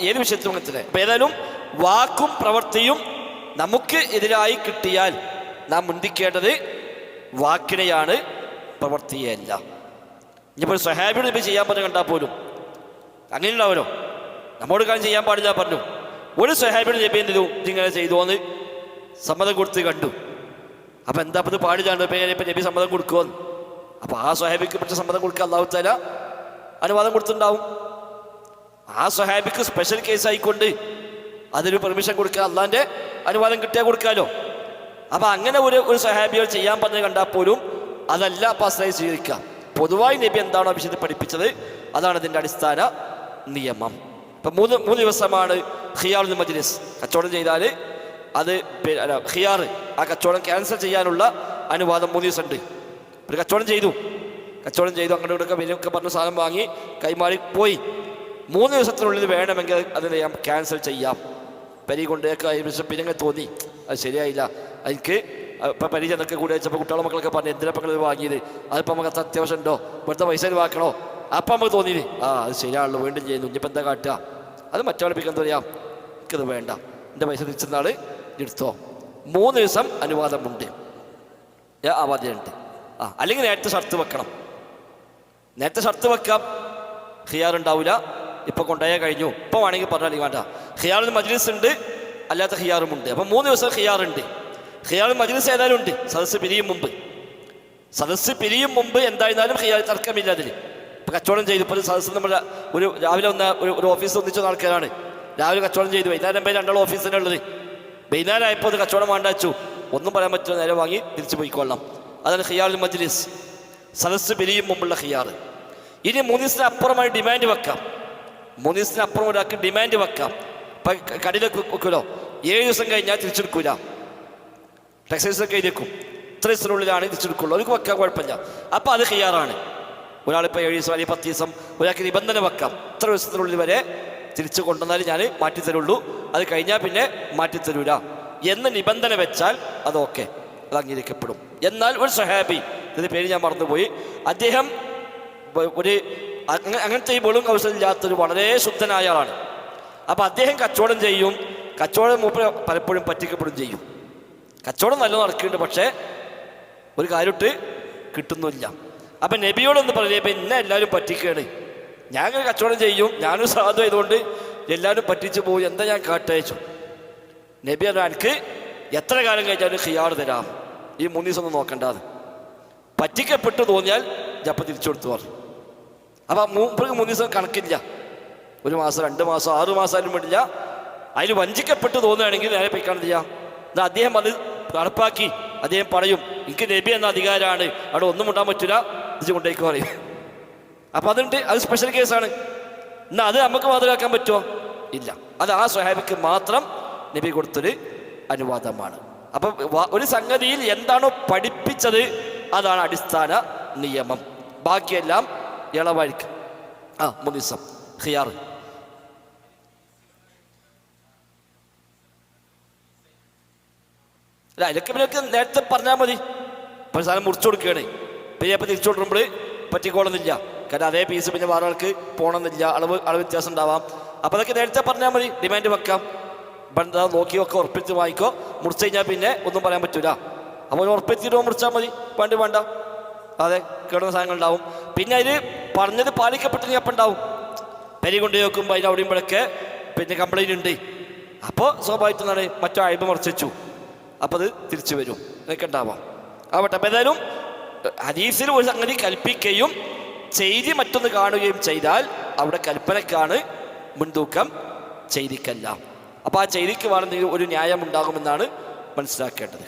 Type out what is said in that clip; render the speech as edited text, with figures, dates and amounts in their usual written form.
ഏത് വിഷയത്തിലും അങ്ങനെ തന്നെ. അപ്പം ഏതായാലും വാക്കും പ്രവൃത്തിയും നമുക്ക് എതിരായി കിട്ടിയാൽ നാം മുന്തിക്കേണ്ടത് വാക്കിനെയാണ്, പ്രവൃത്തിയല്ല. ഇനിയിപ്പോൾ ഒരു സ്വഹാബിയുടെ നബി ചെയ്യാൻ പറഞ്ഞു കണ്ടാൽ പോലും അങ്ങനെ ഉണ്ടാവല്ലോ. നമ്മോട് കാര്യം ചെയ്യാൻ പാടില്ല പറഞ്ഞു. ഒരു സ്വഹാബിയുടെ നബി എന്തു ഇങ്ങനെ ചെയ്തോന്ന് സമ്മതം കൊടുത്ത് കണ്ടു. അപ്പം എന്താ ഇത് പാടില്ലാണ്ട് ഇപ്പം നബി സമ്മതം കൊടുക്കുമെന്ന്. അപ്പം ആ സ്വഹാബിക്ക് പറ്റ സമ്മതം കൊടുക്കുക അല്ലാഹു തആല അനുവാദം കൊടുത്തിട്ടുണ്ടാവും. ആ സ്വഹാബിക്ക് സ്പെഷ്യൽ കേസ് ആയിക്കൊണ്ട് അതിന് പെർമിഷൻ കൊടുക്കുക, അള്ളാൻ്റെ അനുവാദം കിട്ടിയാൽ കൊടുക്കാമല്ലോ. അപ്പം അങ്ങനെ ഒരു സ്വഹാബികൾ ചെയ്യാൻ പറഞ്ഞ് കണ്ടാൽ പോലും അതല്ല പാസ്സായി സ്വീകരിക്കുക. പൊതുവായി നബി എന്താണോ വിഷയത്തിൽ പഠിപ്പിച്ചത് അതാണ് ഇതിൻ്റെ അടിസ്ഥാന നിയമം. ഇപ്പം മൂന്ന് ദിവസമാണ് ഖിയാറുൽ മജ്ലിസ്. കച്ചവടം ചെയ്താൽ അത് ഖിയാർ, ആ കച്ചവടം ക്യാൻസൽ ചെയ്യാനുള്ള അനുവാദം 3 ദിവസം ഉണ്ട്. ഒരു കച്ചവടം ചെയ്തു അങ്ങോട്ട് ഇങ്ങോട്ടൊക്കെ വിലയൊക്കെ പറഞ്ഞ സാധനം വാങ്ങി കൈമാറി പോയി. 3 ദിവസത്തിനുള്ളിൽ വേണമെങ്കിൽ അത് ക്യാൻസൽ ചെയ്യാം. പരി കൊണ്ടേക്ക് പിന്നെ തോന്നി അത് ശരിയായില്ല, എനിക്ക് ഇപ്പം പരിചയം എന്നൊക്കെ കൂടി വെച്ചപ്പോൾ കുട്ടികളെ മക്കളൊക്കെ പറഞ്ഞു എന്തിനപ്പം നിങ്ങൾ വാങ്ങിയത്, അതിപ്പോൾ നമുക്ക് അത്യാവശ്യം ഉണ്ടോ, ഇവിടുത്തെ പൈസ വാക്കണോ? അപ്പം നമുക്ക് തോന്നിയില്ലേ അത് ശരിയാണല്ലോ, വീണ്ടും ചെയ്യുന്നു, ഇനിയിപ്പോൾ എന്താ കാട്ടുക, അത് മറ്റവളിപ്പിക്കാൻ പറയാം, എനിക്കത് വേണ്ട, എൻ്റെ പൈസ തിരിച്ചെന്നാൾ എടുത്തോ. 3 ദിവസം അനുവാദമുണ്ട്, ആവാദ്യമുണ്ട്. അല്ലെങ്കിൽ നേരത്തെ ഷർത്ത് വെക്കണം. നേരത്തെ ഷർത്ത് വെക്കാം, ഖിയാർ ഉണ്ടാവില്ല, ഇപ്പം കൊണ്ടുപോയാൽ കഴിഞ്ഞു, ഇപ്പം വേണമെങ്കിൽ പറഞ്ഞാൽ വേണ്ട. ഖിയാറുൽ മജ്ലിസ് ഉണ്ട്, അല്ലാത്ത ഖിയാറുമുണ്ട്. അപ്പം 3 ദിവസം ഖിയാറുണ്ട്. ഖിയാറുൽ മജ്ലിസ് ഏതായാലും ഉണ്ട്, സദസ്സ് പിരിയും മുമ്പ് എന്തായിരുന്നാലും ഖിയാർ തർക്കമില്ല അതിൽ. ഇപ്പം കച്ചവടം ചെയ്തു, ഇപ്പോൾ സദസ്സ് നമ്മുടെ രാവിലെ ഒരു ഓഫീസ് ഒന്നിച്ച ആൾക്കാരാണ്, രാവിലെ കച്ചവടം ചെയ്തു, വൈകുന്നേരം പേര് 2 ഓഫീസ് തന്നെ ഉള്ളത്. വൈകുന്നേരം ആയപ്പോൾ അത് കച്ചവടം വേണ്ട വെച്ചു, ഒന്നും പറയാൻ പറ്റുമോ, നേരെ വാങ്ങി തിരിച്ചു പോയിക്കൊള്ളാം. അതാണ് ഖിയാറുൽ മജ്ലിസ്, സദസ്സ് പിരിയും മുമ്പുള്ള ഖിയാർ. ഇനി 3 ദിവസത്തിന് അപ്പുറമായി ഡിമാൻഡ് വെക്കാം. 3 ദിവസത്തിന് അപ്പുറം ഒരാൾക്ക് ഡിമാൻഡ് വെക്കാം. ഇപ്പം കടയിലേക്ക് വെക്കുമല്ലോ, 7 ദിവസം കഴിഞ്ഞാൽ തിരിച്ചെടുക്കൂല, ടെക്സ്റ്റൈൽസൊക്കെ എഴുതിയേക്കും, ഇത്ര ദിവസത്തിനുള്ളിലാണ് തിരിച്ചെടുക്കുള്ളൂ, അവർക്ക് വെക്കാൻ കുഴപ്പമില്ല. അപ്പം അത് ഖിയാറാണ്. ഒരാളിപ്പോൾ 7 ദിവസം അല്ലെങ്കിൽ 10 ദിവസം ഒരാൾക്ക് നിബന്ധന വെക്കാം, ഇത്ര ദിവസത്തിനുള്ളിൽ വരെ തിരിച്ചു കൊണ്ടുവന്നാൽ ഞാൻ മാറ്റിത്തരുള്ളൂ, അത് കഴിഞ്ഞാൽ പിന്നെ മാറ്റിത്തരൂല എന്ന് നിബന്ധന വെച്ചാൽ അത് ഓക്കെ, അത് അംഗീകരിക്കപ്പെടും. എന്നാൽ ഒരു സ്വഹാബി, ഇതിൻ്റെ പേര് ഞാൻ മറന്നുപോയി, അദ്ദേഹം അങ്ങനത്തെ ഈ വെളും കൗശലില്ലാത്തൊരു വളരെ ശുദ്ധനായ ആളാണ്. അപ്പം അദ്ദേഹം കച്ചവടം ചെയ്യും, കച്ചവടം മൂപ്പര് പലപ്പോഴും പറ്റിക്കപ്പെടും ചെയ്യും. കച്ചവടം നല്ല നടക്കുന്നുണ്ട്, പക്ഷേ ഒരു കാര്യമിട്ട് കിട്ടുന്നില്ല. അപ്പം നബിയോടൊന്ന് പറഞ്ഞേ, ഇപ്പം എന്നെ എല്ലാവരും പറ്റിക്കുകയാണ്, ഞാൻ അങ്ങനെ കച്ചവടം ചെയ്യും, ഞാനൊരു സാധു ആയതുകൊണ്ട് എല്ലാവരും പറ്റിച്ചു പോയി, എന്താ ഞാൻ കാട്ടയച്ചു? നബി പറഞ്ഞാൽ എനിക്ക് എത്ര കാലം കഴിഞ്ഞാലും ഖിയാർ തരാം, ഈ 3 ദിവസം ഒന്നും നോക്കണ്ടാത്, പറ്റിക്കപ്പെട്ടു തോന്നിയാൽ ജപ്പം തിരിച്ചു കൊടുത്തു പറഞ്ഞു. അപ്പം 3 ദിവസം കണക്കില്ല, 1 മാസം 2 മാസം 6 മാസം ആയാലും വേണ്ടില്ല. അതിൽ വഞ്ചിക്കപ്പെട്ട് തോന്നുകയാണെങ്കിൽ നേരെ പോയിക്കാണ് ചെയ്യാം. എന്നാൽ അദ്ദേഹം അത് നടപ്പാക്കി, അദ്ദേഹം പറയും എനിക്ക് നബി എന്ന അധികാരമാണ്, അവിടെ ഒന്നും ഉണ്ടാൻ പറ്റില്ല, ഇത് കൊണ്ടേക്ക് പറയും. അപ്പം അതുണ്ട്, അത് സ്പെഷ്യൽ കേസാണ്. എന്നാൽ അത് നമുക്ക് മാതൃകാക്കാൻ പറ്റുമോ? ഇല്ല, അത് ആ സ്വഹാബിക്ക് മാത്രം നബി കൊടുത്തൊരു അനുവാദമാണ്. അപ്പം ഒരു സംഗതിയിൽ എന്താണോ പഠിപ്പിച്ചത് അതാണ് അടിസ്ഥാന നിയമം, ബാക്കിയെല്ലാം ഇളവായിരിക്കും. 3 ദിവസം ഖിയാർ. അല്ല, അതിലൊക്കെ പിന്നെ നേരത്തെ പറഞ്ഞാൽ മതി. ഇപ്പോൾ സാധനം മുറിച്ചു കൊടുക്കുകയാണ്, പിന്നെ അപ്പം തിരിച്ചു കൊടുക്കുമ്പോൾ പറ്റിക്കോളുന്നില്ല, കാരണം അതേ പീസ് പിന്നെ വേറെ ആൾക്ക് പോകണമെന്നില്ല, അളവ് വ്യത്യാസം ഉണ്ടാവാം. അപ്പോൾ അതൊക്കെ നേരത്തെ പറഞ്ഞാൽ മതി, ഡിമാൻഡ് വെക്കാം, എന്താ നോക്കിയൊക്കെ ഉറപ്പിച്ച് വാങ്ങിക്കോ, മുറിച്ച് കഴിഞ്ഞാൽ പിന്നെ ഒന്നും പറയാൻ പറ്റൂല. അപ്പോൾ ഉറപ്പിച്ചിട്ടോ മുറിച്ചാൽ മതി, വേണ്ട, അതെ കേടുന്ന സാധനങ്ങൾ ഉണ്ടാവും. പിന്നെ അതിൽ പറഞ്ഞത് പാലിക്കപ്പെട്ടെങ്കിൽ അപ്പം ഉണ്ടാവും. പരി കൊണ്ട് നോക്കുമ്പോൾ അതിന് അവിടെയുമ്പോഴൊക്കെ പിന്നെ കംപ്ലൈൻറ്റ് ഉണ്ട്. അപ്പോൾ സ്വാഭാവികമാണ് മറ്റോ അയബ് മറിച്ചു, അപ്പോൾ അത് തിരിച്ചു വരും, എന്നൊക്കെ ഉണ്ടാവാം. ആവട്ടെ. അപ്പം ഏതായാലും ഹദീസിൽ ഒരു സംഗതി കൽപ്പിക്കുകയും ചെയ്തി മറ്റൊന്ന് കാണുകയും ചെയ്താൽ അവിടെ കൽപ്പനക്കാണ് മുൻതൂക്കം, ചെയ്തിക്കല്ല. അപ്പോൾ ആ ചെയ്തിക്ക് വേണമെങ്കിൽ ഒരു ന്യായം ഉണ്ടാകുമെന്നാണ് മനസ്സിലാക്കേണ്ടത്.